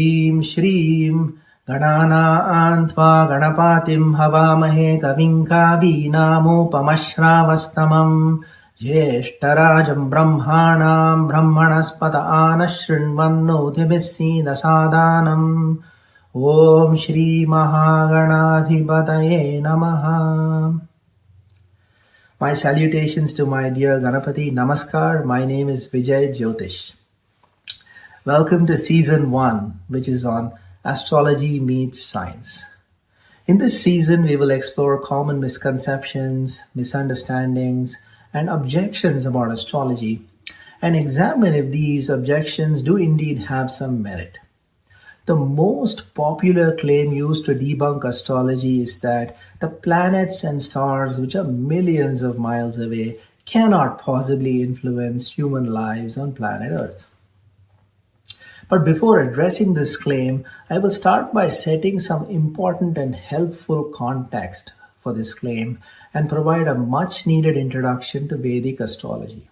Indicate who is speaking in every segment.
Speaker 1: ह्रीं श्रीं गणानां त्वा गणपतिं हवामहे कविं कवीनामुपमश्रावस्तमं ज्येष्ठराजं ब्रह्माणां ब्रह्मणस्पत आनः शृण्वन्नोतिभिः सीदसादनम् ॐ श्रीमहागणाधिपतये नमः. My salutations to my dear Ganapati. Namaskar. My name is Vijay Jyotish. Welcome to Season 1, which is on Astrology Meets Science. In this season, we will explore common misconceptions, misunderstandings, and objections about astrology and examine if these objections do indeed have some merit. The most popular claim used to debunk astrology is that the planets and stars, which are millions of miles away, cannot possibly influence human lives on planet Earth. But before addressing this claim, I will start by setting some important and helpful context for this claim and provide a much-needed introduction to Vedic astrology.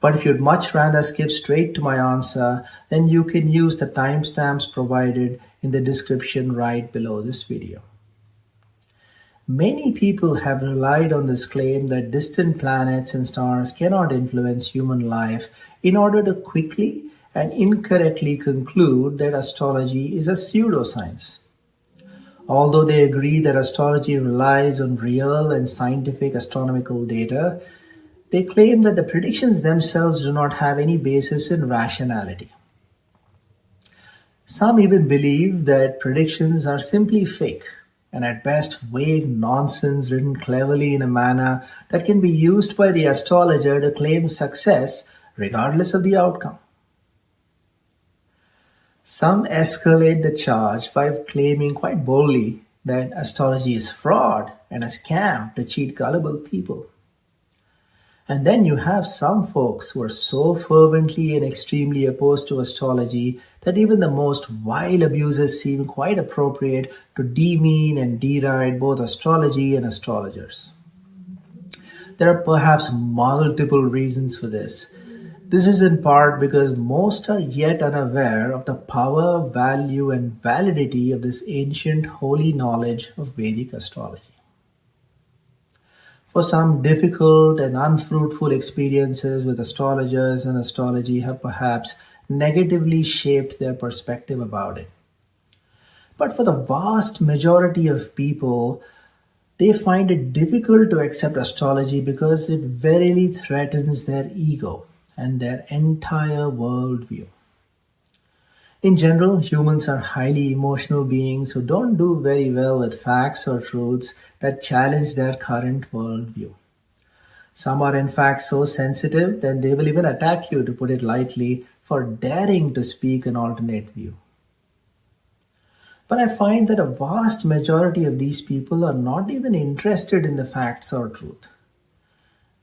Speaker 1: But if you'd much rather skip straight to my answer, then you can use the timestamps provided in the description right below this video. Many people have relied on this claim that distant planets and stars cannot influence human life in order to quickly and incorrectly conclude that astrology is a pseudoscience. Although they agree that astrology relies on real and scientific astronomical data, they claim that the predictions themselves do not have any basis in rationality. Some even believe that predictions are simply fake and at best vague nonsense written cleverly in a manner that can be used by the astrologer to claim success regardless of the outcome. Some escalate the charge by claiming quite boldly that astrology is fraud and a scam to cheat gullible people. And then you have some folks who are so fervently and extremely opposed to astrology that even the most vile abuses seem quite appropriate to demean and deride both astrology and astrologers. There are perhaps multiple reasons for this. This is in part because most are yet unaware of the power, value, and validity of this ancient holy knowledge of Vedic astrology. For some, difficult and unfruitful experiences with astrologers and astrology have perhaps negatively shaped their perspective about it. But for the vast majority of people, they find it difficult to accept astrology because it verily threatens their ego and their entire worldview. In general, humans are highly emotional beings who don't do very well with facts or truths that challenge their current worldview. Some are in fact so sensitive that they will even attack you, to put it lightly, for daring to speak an alternate view. But I find that a vast majority of these people are not even interested in the facts or truth.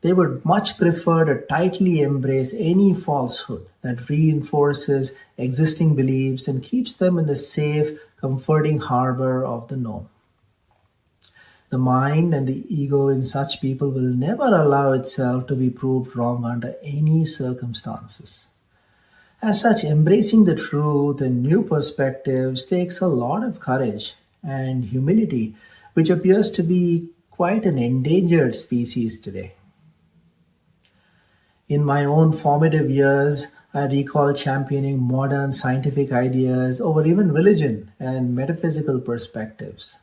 Speaker 1: They would much prefer to tightly embrace any falsehood that reinforces existing beliefs and keeps them in the safe, comforting harbor of the known. The mind and the ego in such people will never allow itself to be proved wrong under any circumstances. As such, embracing the truth and new perspectives takes a lot of courage and humility, which appears to be quite an endangered species today. In my own formative years, I recall championing modern scientific ideas over even religion and metaphysical perspectives.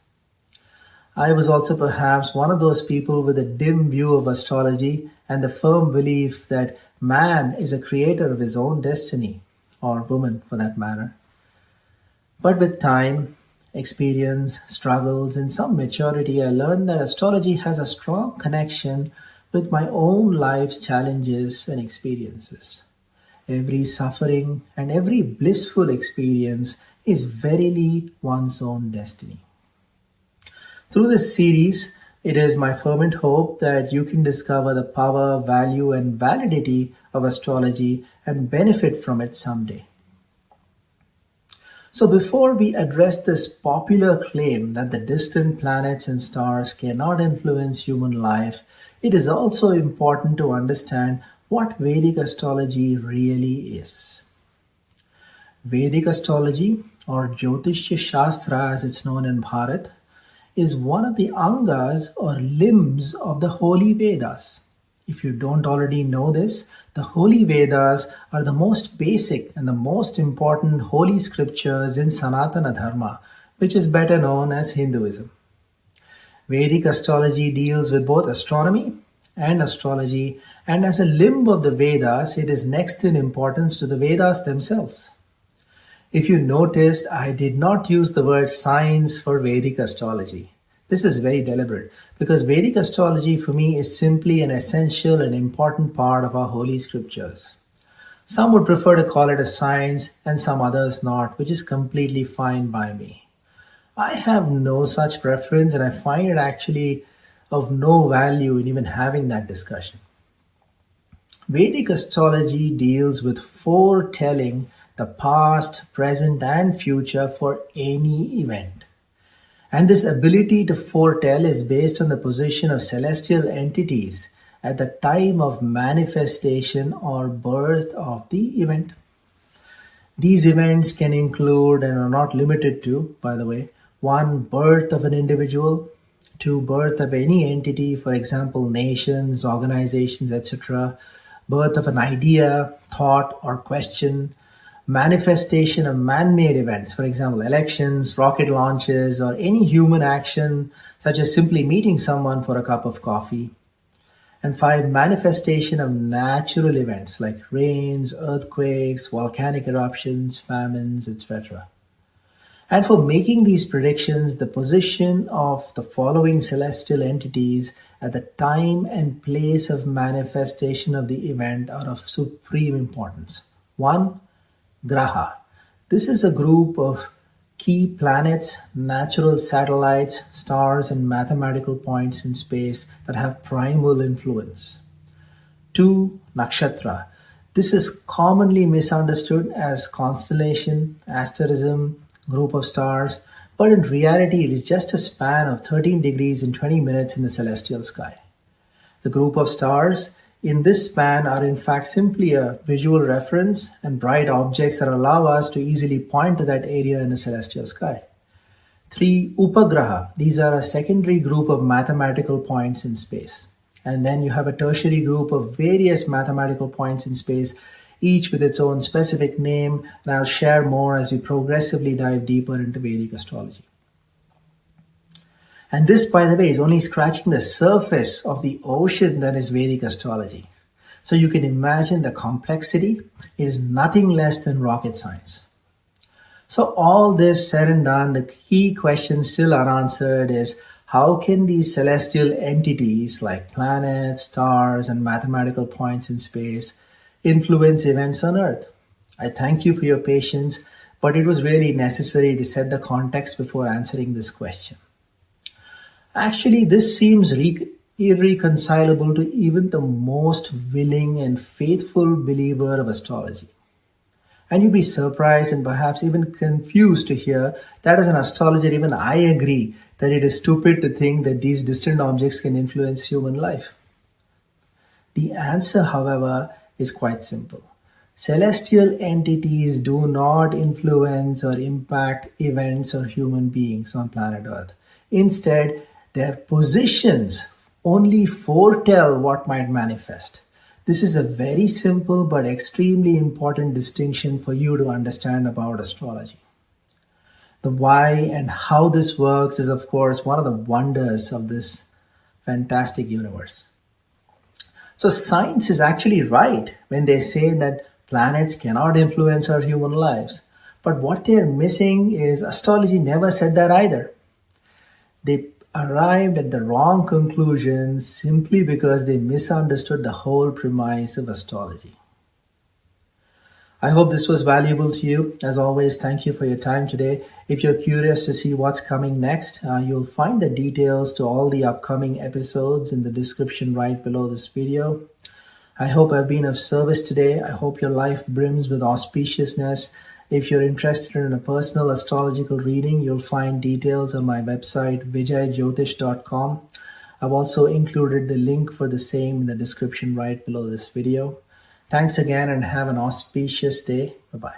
Speaker 1: I was also perhaps one of those people with a dim view of astrology and the firm belief that man is a creator of his own destiny, or woman for that matter. But with time, experience, struggles, and some maturity, I learned that astrology has a strong connection with my own life's challenges and experiences. Every suffering and every blissful experience is verily one's own destiny. Through this series, it is my fervent hope that you can discover the power, value, and validity of astrology and benefit from it someday. So before we address this popular claim that the distant planets and stars cannot influence human life, it is also important to understand what Vedic astrology really is. Vedic astrology, or Jyotishya Shastra as it's known in Bharat, is one of the angas or limbs of the Holy Vedas. If you don't already know this, the Holy Vedas are the most basic and the most important holy scriptures in Sanatana Dharma, which is better known as Hinduism. Vedic astrology deals with both astronomy and astrology, and as a limb of the Vedas, it is next in importance to the Vedas themselves. If you noticed, I did not use the word science for Vedic astrology. This is very deliberate because Vedic astrology for me is simply an essential and important part of our holy scriptures. Some would prefer to call it a science and some others not, which is completely fine by me. I have no such preference, and I find it actually of no value in even having that discussion. Vedic astrology deals with foretelling the past, present, and future for any event. And this ability to foretell is based on the position of celestial entities at the time of manifestation or birth of the event. These events can include and are not limited to, by the way, 1. Birth of an individual, 2. Birth of any entity, for example, nations, organizations, etc., birth of an idea, thought, or question, manifestation of man-made events, for example, elections, rocket launches, or any human action, such as simply meeting someone for a cup of coffee. And 5. Manifestation of natural events like rains, earthquakes, volcanic eruptions, famines, etc. And for making these predictions, the position of the following celestial entities at the time and place of manifestation of the event are of supreme importance. 1. Graha. This is a group of key planets, natural satellites, stars, and mathematical points in space that have primal influence. 2. Nakshatra. This is commonly misunderstood as constellation, asterism, group of stars, but in reality it is just a span of 13 degrees and 20 minutes in the celestial sky. The group of stars in this span are in fact simply a visual reference and bright objects that allow us to easily point to that area in the celestial sky. 3. Upagraha. These are a secondary group of mathematical points in space. And then you have a tertiary group of various mathematical points in space, each with its own specific name, and I'll share more as we progressively dive deeper into Vedic astrology. And this, by the way, is only scratching the surface of the ocean that is Vedic astrology. So you can imagine the complexity. It is nothing less than rocket science. So all this said and done, the key question still unanswered is, how can these celestial entities like planets, stars, and mathematical points in space influence events on Earth? I thank you for your patience, but it was really necessary to set the context before answering this question. Actually, this seems irreconcilable to even the most willing and faithful believer of astrology. And you'd be surprised and perhaps even confused to hear that as an astrologer, even I agree that it is stupid to think that these distant objects can influence human life. The answer, however, is quite simple. Celestial entities do not influence or impact events or human beings on planet Earth. Instead, their positions only foretell what might manifest. This is a very simple but extremely important distinction for you to understand about astrology. The why and how this works is, of course, one of the wonders of this fantastic universe. So science is actually right when they say that planets cannot influence our human lives. But what they're missing is astrology never said that either. They arrived at the wrong conclusion simply because they misunderstood the whole premise of astrology. I hope this was valuable to you. As always, thank you for your time today. If you're curious to see what's coming next, you'll find the details to all the upcoming episodes in the description right below this video. I hope I've been of service today. I hope your life brims with auspiciousness. If you're interested in a personal astrological reading, you'll find details on my website, vijayjyotish.com. I've also included the link for the same in the description right below this video. Thanks again and have an auspicious day. Bye-bye.